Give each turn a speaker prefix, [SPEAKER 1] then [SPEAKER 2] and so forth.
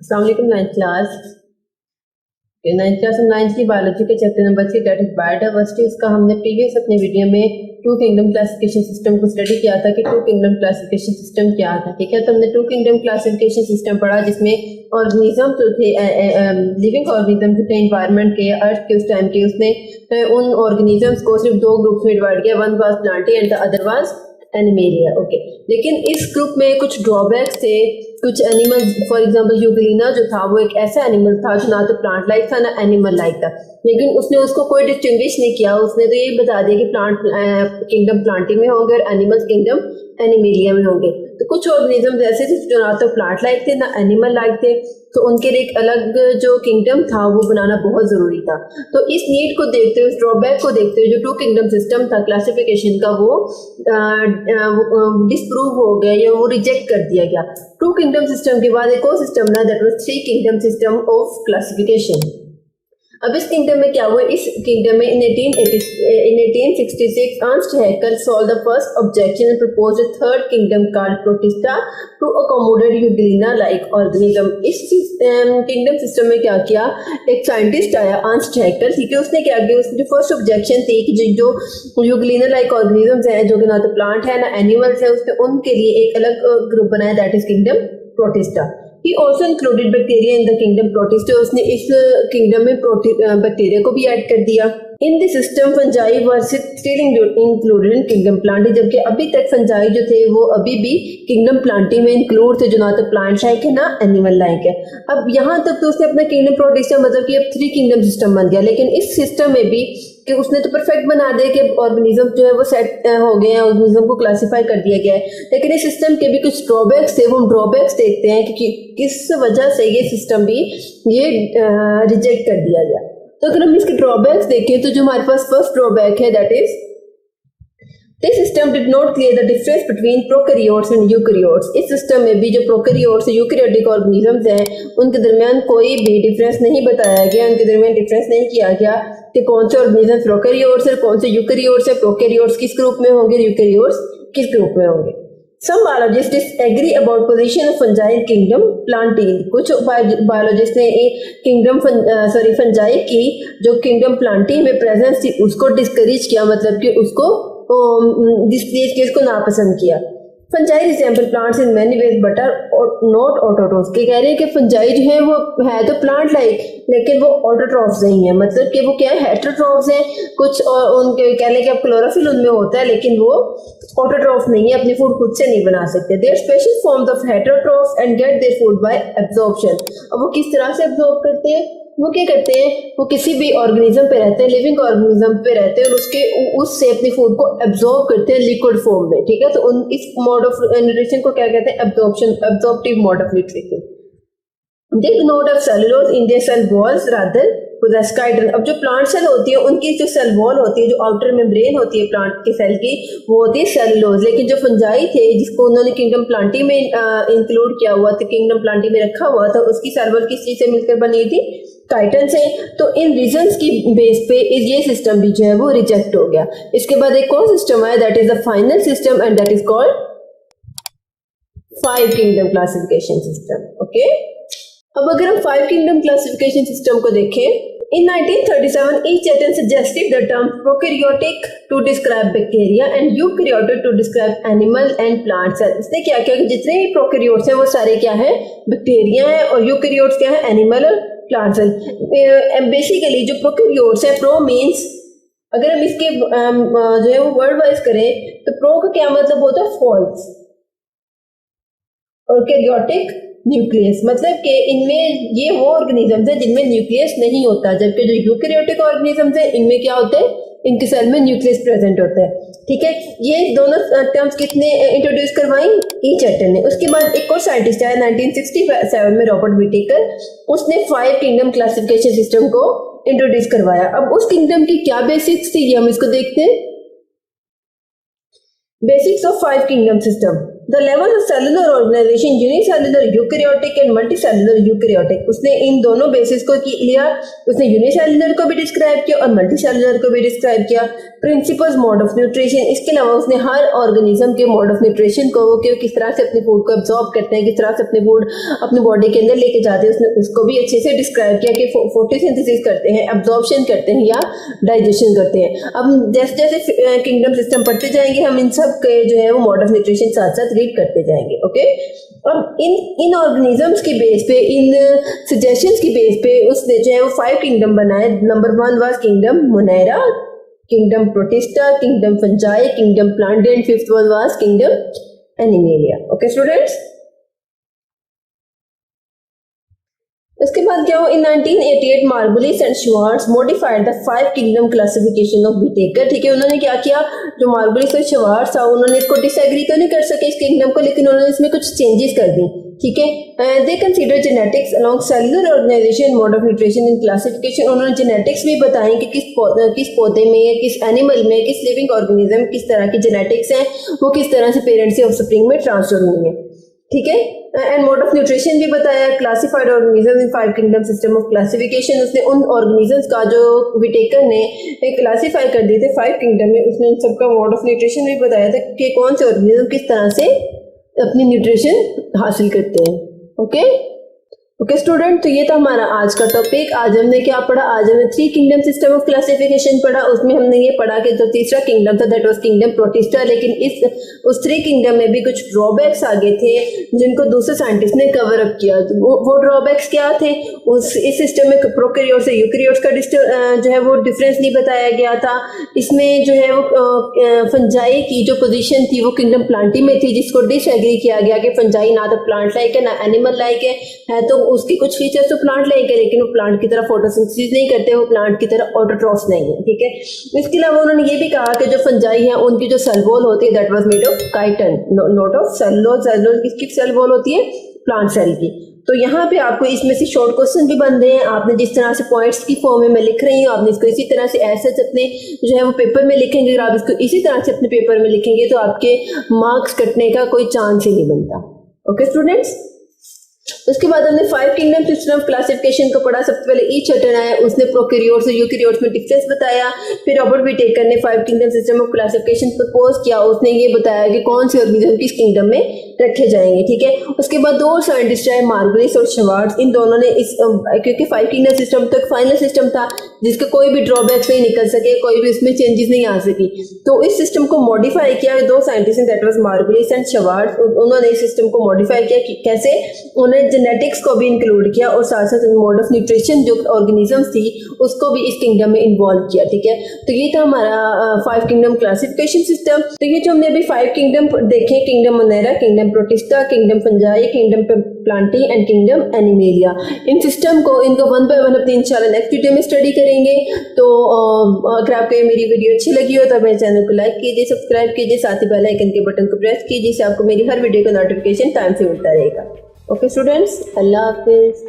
[SPEAKER 1] अस्सलाम वालेकुम ninth class. Ninth class में नाइन्थ की बायोलॉजी के chapter number 3 that is biodiversity. इसका हमने प्रीवियस अपने वीडियो में टू किंगडम क्लासिफिकेशन सिस्टम को स्टडी किया था कि टू किंगडम क्लासिफिकेशन सिस्टम क्या था। ठीक है, तो हमने टू किंगडम क्लासिफिकेशन सिस्टम पढ़ा जिसमें ऑर्गेनिज्म जो थे लिविंग ऑर्गेनिज्म जो थे एनवायरनमेंट के अर्थ के उस टाइम के, उसने उन ऑर्गेनिजम्स को सिर्फ दो ग्रुप में डिवाइड किया। One was Plantae and the other was animalia. Okay, लेकिन इस ग्रुप में कुछ ड्रॉबैक्स थे। कुछ एनिमल्स, फॉर एग्जांपल यूग्लिना जो था वो एक ऐसा एनिमल था जो ना तो प्लांट लाइक था ना एनिमल लाइक था, लेकिन उसने उसको कोई डिस्टिंग्विश नहीं किया। उसने तो ये बता दिया कि प्लांट किंगडम प्लांटी में होंगे और एनिमल्स किंगडम एनिमेलिया में होंगे। तो कुछ ऑर्गेनिज्म ऐसे थे जो ना तो प्लांट लाइक थे ना एनिमल लाइक थे, तो उनके लिए एक अलग जो किंगडम था वो बनाना बहुत जरूरी था। तो इस नीड को देखते हुए, इस ड्रॉबैक को देखते हुए जो टू किंगडम सिस्टम था क्लासिफिकेशन का वो डिस्प्रूव हो गया या वो रिजेक्ट कर दिया गया। टू किंगडम सिस्टम के बाद एक और सिस्टम ना, that was three kingdom system of classification. अब इस किंगडम में क्या हुआ, इस किंगडम में in 1866 Ernst Haeckel solve the first objection and proposed a third kingdom called Protista to accommodate Euglena like organism. इस किंगडम सिस्टम में क्या किया, एक साइंटिस्ट आया अर्नस्ट हैकर, ठीक है, उसने क्या किया, उसकी जो फर्स्ट ऑब्जेक्शन थी कि जो यूग्लिना लाइक ऑर्गेनिजम्स हैं जो कि ना तो प्लांट है ना एनिमल्स है, उसने उनके लिए एक अलग ग्रुप बनाया, that is kingdom protista. He also included bacteria in the kingdom Protista। उसने इस किंगडम में बैक्टीरिया को भी ऐड कर दिया। In the system fungi were still included in kingdom Plantae, जबकि अभी तक फंजाई जो थे वो अभी भी किंगडम प्लांटी में इंक्लूड थे जो ना तो प्लांट लाइक है ना एनिमल लाइक है। अब यहाँ तक तो उसने अपना किंगडम प्रोटिस्टा मतलब कि अब थ्री किंगडम सिस्टम बन गया, लेकिन इस सिस्टम में भी कि उसने तो परफेक्ट बना दिया कि ऑर्गेनिज्म जो है वो सेट हो गए हैं, ऑर्गेनिज्म को क्लासिफाई कर दिया गया है, लेकिन इस सिस्टम के भी कुछ ड्रॉबैक्स थे। वो हम ड्रॉबैक्स देखते हैं कि किस वजह से ये सिस्टम भी ये रिजेक्ट कर दिया गया। तो अगर हम इसके ड्रॉबैक्स देखें तो जो हमारे पास फर्स्ट ड्रॉबैक है that is this system did not clear the difference between prokaryotes and eukaryotes. इस सिस्टम में भी जो प्रोकैरियोट्स और यूकैरियोटिक ऑर्गेनिजम्स हैं उनके दरमियान कोई भी डिफरेंस नहीं बताया गया, उनके दरमियान डिफरेंस नहीं किया गया कि कौन से ऑर्गेनिजम प्रोकैरियोट्स है, कौन से यूकैरियोट्स है, प्रोकैरियोट्स किस ग्रुप में होंगे, यूकैरियोट्स किस ग्रुप में होंगे। Some biologists agree about position of fungi in kingdom Plantae। कुछ बायोलॉजिस्ट ने किंगडम फंजाई की जो किंगडम प्लांटी में प्रेजेंस थी उसको डिस्करेज किया, मतलब कि उसको डिस्प्लेस किया, उसको नापसंद किया। Fungi resemble plants in many ways but are not autotrophs. के कह रहे हैं कि फंजाई जो है वो है तो प्लांट लाइक, लेकिन वो ऑटोट्रॉफ्स नहीं है, मतलब कि वो क्या है, हेटेरोट्रॉफ्स हैं। कुछ और उनके कह लें कि अब क्लोरोफिल उनमें होता है लेकिन वो ऑटोट्रॉफ नहीं है, अपनी फूड खुद से नहीं बना सकते। They are special forms of heterotrophs and get their food by absorption. अब वो किस तरह से एब्जॉर्ब करते हैं, वो क्या करते हैं, वो किसी भी ऑर्गेनिज्म पे रहते हैं, लिविंग ऑर्गेनिज्म पे रहते हैं और उससे अपनी फूड को एब्जॉर्ब करते हैं लिक्विड फॉर्म में। ठीक है, तो इस मोड ऑफ न्यूट्रिशन को क्या कहते हैं, absorptive mode of nutrition. They do not have cellulose in their cell walls, rather possess chitin। अब जो प्लांट सेल होती है उनकी जो सेल वॉल होती है, जो आउटर मेम्ब्रेन होती है प्लांट के सेल की, वो होती है सेलुलोज। लेकिन जो फंजाई थे जिसको उन्होंने किंगडम प्लांटी में इंक्लूड किया हुआ था, किंगडम प्लांटी में रखा हुआ था, उसकी सेल वॉल किस चीज से मिलकर बनी थी, काइटन से। तो इन रीजंस की बेस पे ये सिस्टम भी जो है वो रिजेक्ट हो गया। इसके बाद एक और सिस्टम आया that is the final system and that is called five kingdom classification system. Okay, अब अगर हम फाइव किंगडम क्लासिफिकेशन सिस्टम को देखें, in 1937 each Chatton suggested the term prokaryotic to describe bacteria and eukaryotic to describe animal and plant cells। इसने क्या किया कि जितने भी प्रोकैरियोट्स हैं वो सारे क्या है, बैक्टीरिया हैं, और यूकैरियोट्स क्या है, एनिमल और प्लांट सेल। बेसिकली जो प्रोकैरियोट्स है, प्रो मींस, अगर हम इसके जो है वो वर्ड वाइज करें तो प्रो का क्या मतलब होता है, फॉल्स, और कैरियोटिक न्यूक्लियस, मतलब कि इनमें ये वो ऑर्गेनिजम्स हैं जिनमें न्यूक्लियस नहीं होता, जबकि जो यूकैरियोटिक ऑर्गेनिजम्स हैं इनमें क्या होता है, इनके सेल में न्यूक्लियस प्रेजेंट होता है। ठीक है, ये दोनों टर्म्स कितने इंट्रोड्यूस करवाई, ई चैटन ने। उसके बाद एक और साइंटिस्ट आया 1967 में, रॉबर्ट व्हिटेकर, उसने फाइव किंगडम क्लासिफिकेशन सिस्टम को इंट्रोड्यूस करवाया। अब उस किंगडम की क्या बेसिक्स थी ये हम इसको देखते हैं। Basics of five kingdom system. The level of cellular organization unicellular eukaryotic and multicellular eukaryotic, उसने इन दोनों बेसिस को लिया। उसने यूनिसेलुलर को भी डिस्क्राइब किया और मल्टीसेलुलर को भी डिस्क्राइब किया। प्रिंसिपल्स मोड ऑफ न्यूट्रिशन, इसके अलावा उसने हर ऑर्गेनिज्म के मोड ऑफ न्यूट्रिशन को, वो किस तरह से अपने फूड को एब्जॉर्ब करते हैं, किस तरह से अपने फूड अपनी बॉडी के अंदर लेके जाते हैं, उसने उसको भी अच्छे से डिस्क्राइब किया कि फोटोसिंथेसिस करते हैं, एब्जॉर्प्शन करते हैं या डाइजेशन करते हैं। अब जैसे जैसे किंगडम सिस्टम पढ़ते जाएंगे हम इन सब के जो है वो मोड ऑफ न्यूट्रिशन साथ साथ रीड करते जाएंगे। ओके, अब इन ऑर्गेनिजम्स की बेस पे, इन सजेशंस की बेस पे उसने जो है वो 5 किंगडम बनाए। Number 1 was kingdom Monera, kingdom Protista, kingdom fungi, kingdom Plantae and 5th one was kingdom Animalia. Okay students, इसके बाद क्या हो, in 1988 Margulis and Schwartz modified the 5 kingdom classification of Whittaker. ठीक है, उन्होंने क्या किया, जो मार्गुलिस और श्वार्ट्ज था उन्होंने इसको डिसएग्री तो नहीं कर सके इस किंगडम को, लेकिन उन्होंने इसमें कुछ चेंजेस कर दी। ठीक है, they consider genetics along cellular organization mode of nutrition in classification. उन्होंने जेनेटिक्स भी बताएं कि किस पौधे में, किस एनिमल में, किस लिविंग ऑर्गेनिज्म किस तरह की जेनेटिक्स हैं, वो किस तरह से पेरेंट्स से ऑफस्प्रिंग में ट्रांसफर हुई है। ठीक है, एंड मोड ऑफ न्यूट्रिशन भी बताया। Classified organism in 5 kingdom system of classification, उसने उन ऑर्गेनिजम्स का जो व्हिटेकर ने क्लासिफाई कर दिए थे 5 किंगडम में, उसने उन सबका मोड ऑफ न्यूट्रिशन भी बताया था कि कौन से ऑर्गेनिज्म किस तरह से अपनी न्यूट्रिशन हासिल करते हैं। ओके ओके स्टूडेंट, तो ये था हमारा आज का टॉपिक। आज हमने क्या पढ़ा, आज हमने 3 किंगडम सिस्टम ऑफ क्लासिफिकेशन पढ़ा। उसमें हमने ये पढ़ा कि जो तीसरा किंगडम था दैट वाज किंगडम प्रोटिस्टा, लेकिन उस 3 किंगडम में भी कुछ ड्रॉबैक्स आ गए थे जिनको दूसरे साइंटिस्ट ने कवर अप किया। वो ड्रॉबैक्स क्या थे, इस सिस्टम में प्रोकैरियोट से यूकैरियोट्स का जो है वो डिफरेंस नहीं बताया गया था। इसमें जो है वो फंजाई की जो पोजीशन थी वो किंगडम प्लांटी में थी, जिसको डिसएग्री किया गया कि फंजाई ना तो प्लांट लाइक है ना एनिमल लाइक है तो उसके कुछ फीचर्स तो प्लांट लाइक है लेकिन वो प्लांट की तरह फोटोसिंथेसिस नहीं करते, वो प्लांट की तरह ऑटोट्रॉफ्स नहीं है। ठीक है, इसके अलावा उन्होंने ये भी कहा कि जो फंजाई है उनकी जो सेल वॉल होती है that was made of chiton, not of cellulose. Cellulose किसकी सेल वॉल होती है, प्लांट सेल की। तो यहाँ पे आपको इसमें से शॉर्ट क्वेश्चन भी बन रहे हैं। आपने जिस तरह से पॉइंट्स की फॉर्म में मैं लिख रही हूँ, आपने इसको इसी तरह से ऐसे अपने जो है वो पेपर में लिखेंगे। अगर आप इसको इसी तरह से अपने पेपर में लिखेंगे तो आपके मार्क्स कटने का कोई चांस ही नहीं बनता। ओके स्टूडेंट्स, उसके बाद हमने 5 किंगडम सिस्टम ऑफ क्लासिफिकेशन को पढ़ा। सबसे पहले ईच हटन आया, उसने प्रोकैरियोट्स और यूकैरियोट्स में डिफरेंस बताया। फिर रॉबर्ट व्हिटेकर ने 5 kingdom system of classification propose किया, उसने ये बताया कि कौन से ऑर्गेनिज्म किस किंगडम में रखे जाएंगे। ठीक है, उसके बाद 2 साइंटिस्ट आए, मार्गुलिस और श्वार्ट्ज। इन दोनों ने क्योंकि 5 किंगडम सिस्टम तक फाइनल सिस्टम था जिसके कोई भी ड्रॉबैक्स नहीं निकल सके, कोई भी उसमें चेंजेस नहीं आ सकी, तो इस सिस्टम को मॉडिफाई किया 2 scientist that was Margulis and Schwartz. उन्होंने इस सिस्टम को मॉडिफाई किया कैसे, उन्होंने जेनेटिक्स को भी इंक्लूड किया और साथ साथ मोड ऑफ न्यूट्रिशन जो ऑर्गेनिजम्स थी उसको भी इस किंगडम में इन्वॉल्व किया। ठीक है, तो ये था हमारा 5 किंगडम क्लासिफिकेशन सिस्टम। तो ये जो हमने अभी 5 किंगडम देखे, kingdom Monera, kingdom Protista, kingdom fungi, kingdom Plantae and kingdom animalia, in system को इनको 1 बाय 1 अपने इंशाल्लाह नेक्स्ट वीडियो में स्टडी करेंगे। तो अगर आपको मेरी वीडियो अच्छी लगी हो तो मेरे चैनल को लाइक कीजिए, सब्सक्राइब कीजिए, साथ ही बेल आइकन के बटन को प्रेस कीजिए जिससे आपको मेरी हर वीडियो का नोटिफिकेशन टाइम से मिलता रहेगा। ओके स्टूडेंट्स, अल्लाह हाफिज़।